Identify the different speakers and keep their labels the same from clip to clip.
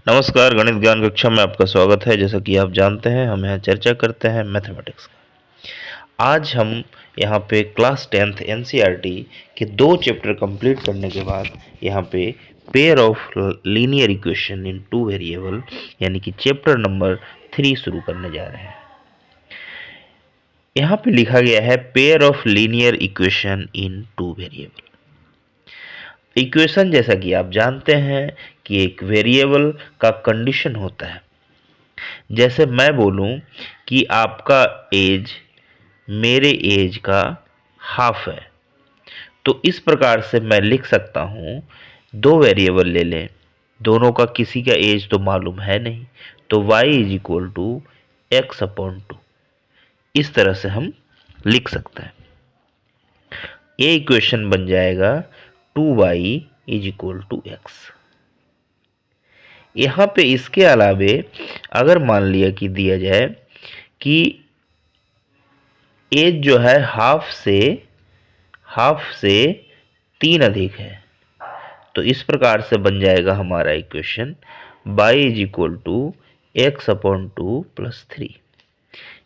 Speaker 1: नमस्कार, गणित ज्ञान कक्षा में आपका स्वागत है। जैसा कि आप जानते हैं, हम यहाँ चर्चा करते हैं मैथमेटिक्स का। आज हम यहाँ पे क्लास 10th एनसीईआरटी के 2 चैप्टर कंप्लीट करने के बाद यहाँ पे pair of linear equation in 2 variable यानी कि चैप्टर नंबर 3 शुरू करने जा रहे हैं। यहाँ पे लिखा गया है pair of linear equation in 2 variable. Equation जैसा कि आप जानते हैं कि एक वेरिएबल का कंडीशन होता है। जैसे मैं बोलूं कि आपका एज मेरे एज का हाफ है, तो इस प्रकार से मैं लिख सकता हूं। 2 वेरिएबल ले लें, दोनों का किसी का एज तो मालूम है नहीं, तो y is equal to x upon 2। इस तरह से हम लिख सकते हैं। ये इक्वेशन बन जाएगा 2y is equal to x. यहाँ पे इसके अलावे अगर मान लिया कि दिया जाए कि एज जो है हाफ से 3 अधिक है, तो इस प्रकार से बन जाएगा हमारा equation y is equal to x upon 2 plus 3।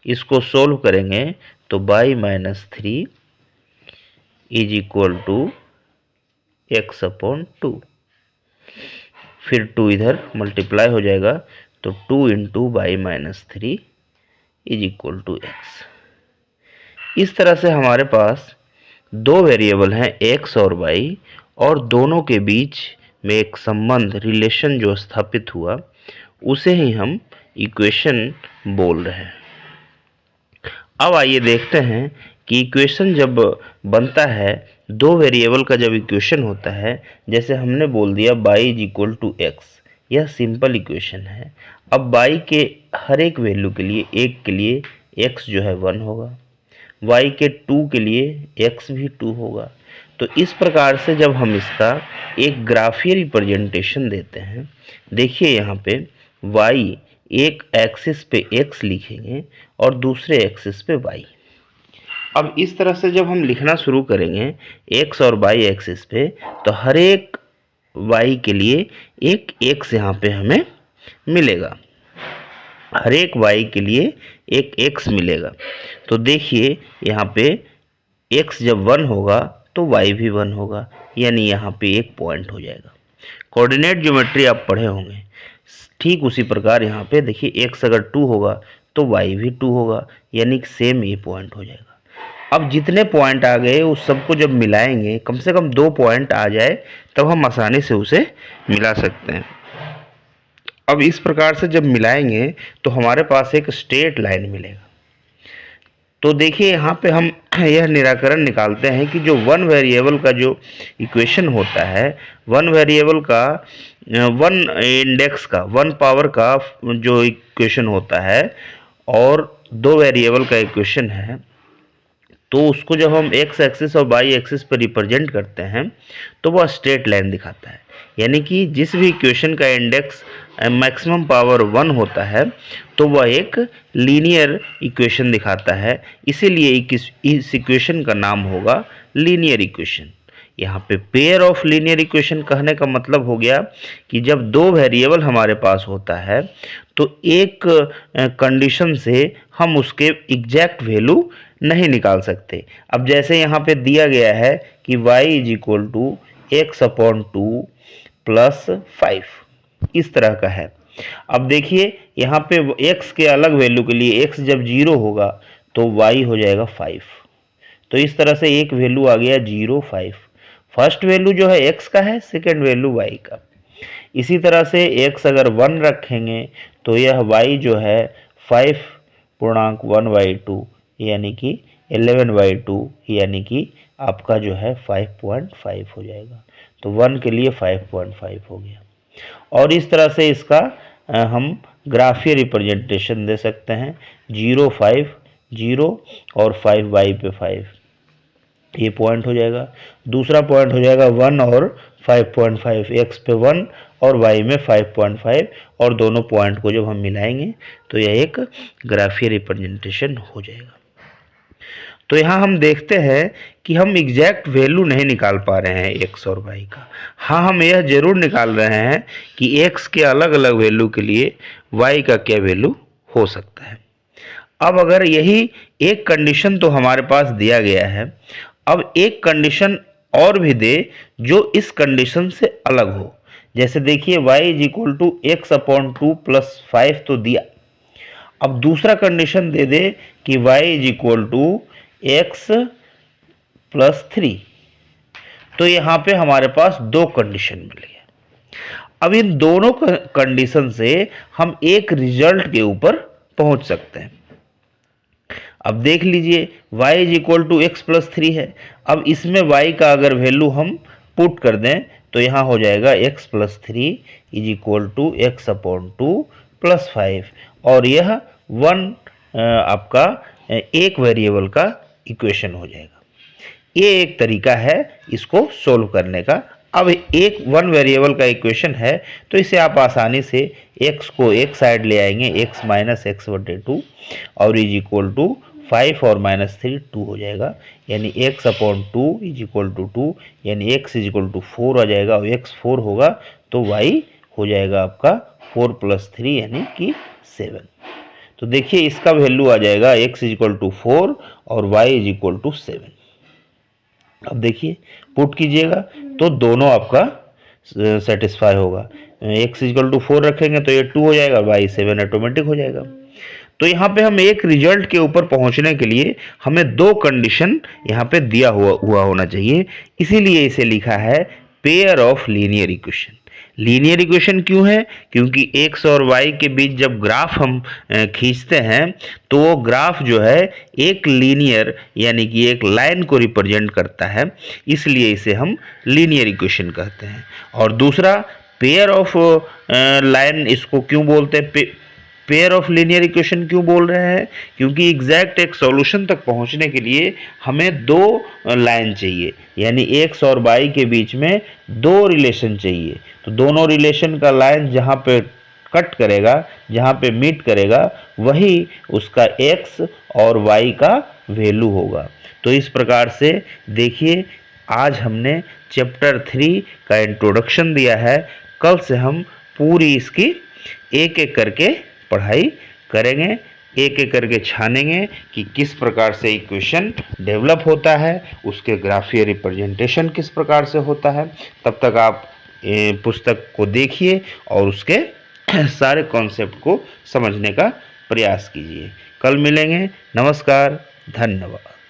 Speaker 1: इसको सोल्व करेंगे तो y minus 3 is equal to x upon 2, फिर 2 इधर मल्टीप्लाई हो जाएगा तो 2 into y minus 3 is equal to x. इस तरह से हमारे पास 2 वेरिएबल हैं x और y, और दोनों के बीच में एक संबंध रिलेशन जो स्थापित हुआ उसे ही हम इक्वेशन बोल रहे हैं। अब आइए देखते हैं कि इक्वेशन जब बनता है, 2 वेरिएबल का जब इक्वेशन होता है, जैसे हमने बोल दिया y is equal to x, यह सिंपल इक्वेशन है। अब y के हर एक वैल्यू के लिए, एक के लिए x जो है 1 होगा, y के 2 के लिए x भी 2 होगा। तो इस प्रकार से जब हम इसका एक ग्राफीय रिप्रेजेंटेशन देते हैं, देखिए यहाँ पे y एक एक्सिस पे x लिखेंगे और दूसरे एक्सिस पे y। अब इस तरह से जब हम लिखना शुरू करेंगे x और y एक्सिस पे, तो हर एक y के लिए एक x यहाँ पे हमें मिलेगा, हर एक y के लिए एक x मिलेगा। तो देखिए यहाँ पे x जब 1 होगा तो y भी 1 होगा, यानी यहाँ पे एक पॉइंट हो जाएगा। कोऑर्डिनेट ज्योमेट्री आप पढ़े होंगे, ठीक उसी प्रकार यहाँ पे देखिए x अगर 2 होगा तो y भी 2 होगा, यानी कि सेम ये पॉइंट हो जाएगा। अब जितने पॉइंट आ गए उस सबको जब मिलाएंगे, कम से कम 2 पॉइंट आ जाए तब हम आसानी से उसे मिला सकते हैं। अब इस प्रकार से जब मिलाएंगे तो हमारे पास एक स्ट्रेट लाइन मिलेगा। तो देखिए यहाँ पे हम यह निराकरण निकालते हैं कि जो 1 वेरिएबल का जो इक्वेशन होता है, 1 वेरिएबल का 1 इंडेक्स का 1 पावर का जो इक्वेशन होता है और 2 वेरिएबल का इक्वेशन है, तो उसको जब हम x एक्सिस और y एक्सिस पर रिप्रेजेंट करते हैं तो वह स्ट्रेट लाइन दिखाता है। यानी कि जिस भी इक्वेशन का इंडेक्स मैक्सिमम पावर 1 होता है तो वह एक लीनियर इक्वेशन दिखाता है, इसीलिए इस इक्वेशन का नाम होगा लीनियर इक्वेशन। यहाँ पे पेयर ऑफ लीनियर इक्वेशन कहने का मतलब हो गया कि जब 2 वेरिएबल हमारे पास होता है तो एक कंडीशन से हम उसके एग्जैक्ट वैल्यू नहीं निकाल सकते। अब जैसे यहाँ पे दिया गया है कि y is equal to x upon 2 plus 5, इस तरह का है। अब देखिए यहाँ पे x के अलग वैल्यू के लिए x जब 0 होगा तो y हो जाएगा 5। तो इस तरह से एक वैल्यू आ गया 0 5। फर्स्ट वैल्यू जो है x का है, सेकेंड वैल्यू y का। इसी तरह से x अगर 1 रखेंगे तो यह y जो है 5.1/2 यानी कि 11/2 यानी कि आपका जो है 5.5 हो जाएगा। तो 1 के लिए 5.5 हो गया। और इस तरह से इसका हम ग्राफीय रिप्रेजेंटेशन दे सकते हैं, 0 5 0 और 5 y पे 5, ये पॉइंट हो जाएगा। दूसरा पॉइंट हो जाएगा 1 और 5.5, x पे 1 और y में 5.5, और दोनों पॉइंट को जब हम मिलाएंगे तो यह एक ग्राफीय रिप्रेजेंटेशन हो जाएगा। तो यहाँ हम देखते हैं कि हम एग्जैक्ट वैल्यू नहीं निकाल पा रहे हैं x और y का। हाँ, हम यह जरूर निकाल रहे हैं कि x के अलग अलग वैल्यू के लिए y का क्या वैल्यू हो सकता है। अब अगर यही एक कंडीशन तो हमारे पास दिया गया है, अब एक कंडीशन और भी दे जो इस कंडीशन से अलग हो। जैसे देखिए y is equal to x upon two plus 5 तो दिया। अब दूसरा कंडीशन दे दे कि y is equal to x plus 3, तो यहाँ पे हमारे पास दो कंडीशन मिल गया। अब इन दोनों कंडीशन से हम एक रिजल्ट के ऊपर पहुंच सकते हैं। अब देख लीजिए y is equal to x plus 3 है। अब इसमें y का अगर वैल्यू हम पुट कर दें तो यहाँ हो जाएगा x plus 3 is equal to x upon two plus 5, और यह आपका एक वेरिएबल का इक्वेशन हो जाएगा। ये एक तरीका है इसको सोल्व करने का। अब एक वन वेरिएबल का इक्वेशन है तो इसे आप आसानी से x को एक साइड ले आएंगे, x माइनस एक्स बटे टू, और इज इक्वल टू 5 और माइनस 3 2 हो जाएगा, यानी x upon two is equal to 2, यानी x इज इक्वल टू 4 आ जाएगा, और x 4 होगा तो y हो जाएगा आपका 4 प्लस 3 यानी कि 7। तो देखिए इसका वैल्यू आ जाएगा x इज इक्वल टू 4 और y इज इक्वल टू 7। अब देखिए पुट कीजिएगा तो दोनों आपका सेटिस्फाई होगा। x इक्वल टू 4 रखेंगे तो ये 2 हो जाएगा, y 7 ऑटोमेटिक हो जाएगा। तो यहाँ पे हम एक रिजल्ट के ऊपर पहुंचने के लिए हमें दो कंडीशन यहाँ पे दिया हुआ होना चाहिए, इसीलिए इसे लिखा है pair of linear equation. Linear equation क्यों है? क्योंकि x और y के बीच जब ग्राफ हम खींचते हैं तो वो ग्राफ जो है एक लीनियर यानी कि एक लाइन को रिप्रेजेंट करता है, इसलिए इसे हम लीनियर इक्वेशन कहते हैं। और दूसरा पेयर ऑफ लाइन इसको क्यों बोलते हैं, पेयर ऑफ लीनियर इक्वेशन क्यों बोल रहे हैं? क्योंकि एग्जैक्ट एक सॉल्यूशन तक पहुंचने के लिए हमें दो लाइन चाहिए, यानी x और y के बीच में दो रिलेशन चाहिए। तो दोनों रिलेशन का लाइन जहां पे कट करेगा, जहां पे मीट करेगा, वही उसका x और y का वैल्यू होगा। तो इस प्रकार से देखिए आज हमने चैप्टर 3 का इंट्रोडक्शन दिया है। कल से हम पूरी इसकी एक एक करके पढ़ाई करेंगे, एक एक करके छानेंगे कि किस प्रकार से इक्वेशन डेवलप होता है, उसके ग्राफीय रिप्रेजेंटेशन किस प्रकार से होता है। तब तक आप पुस्तक को देखिए और उसके सारे कॉन्सेप्ट को समझने का प्रयास कीजिए। कल मिलेंगे। नमस्कार, धन्यवाद।